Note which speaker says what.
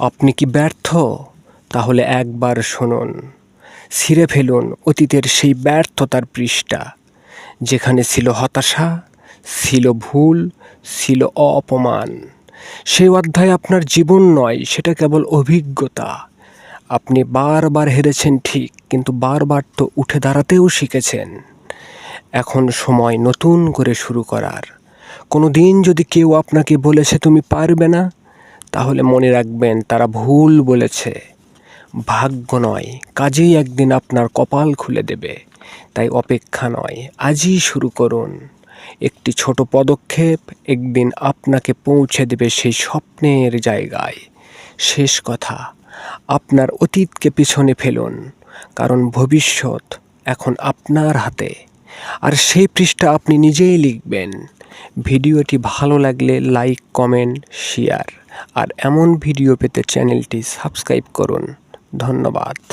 Speaker 1: আপনি কি ব্যর্থ? তাহলে একবার শুনুন। ছিঁড়ে ফেলুন অতীতের সেই ব্যর্থতার পৃষ্ঠা, যেখানে ছিল হতাশা, ছিল ভুল, ছিল অপমান। সেই অধ্যায় আপনার জীবন নয়, সেটা কেবল অভিজ্ঞতা। আপনি বারবার হেরেছেন ঠিক, কিন্তু বারবার তো উঠে দাঁড়াতেও শিখেছেন। এখন সময় নতুন করে শুরু করার। কোনো দিন যদি কেউ আপনাকে বলেছে তুমি পারবে না, তাহলে মনে রাখবেন তারা ভুল বলেছে। ভাগ্য নয়, কাজেই একদিন আপনার কপাল খুলে দেবে। তাই অপেক্ষা নয়, আজই শুরু করুন। একটি ছোট পদক্ষেপ একদিন আপনাকে পৌঁছে দেবে সেই স্বপ্নের জায়গায়। শেষ কথা, আপনার অতীতকে পিছনে ফেলুন, কারণ ভবিষ্যৎ এখন আপনার হাতে। আর সেই পৃষ্ঠা আপনি নিজেই লিখবেন। ভিডিওটি ভালো লাগলে লাইক, কমেন্ট, শেয়ার। আর এমন ভিডিও পেতে চ্যানেলটি সাবস্ক্রাইব করুন। ধন্যবাদ।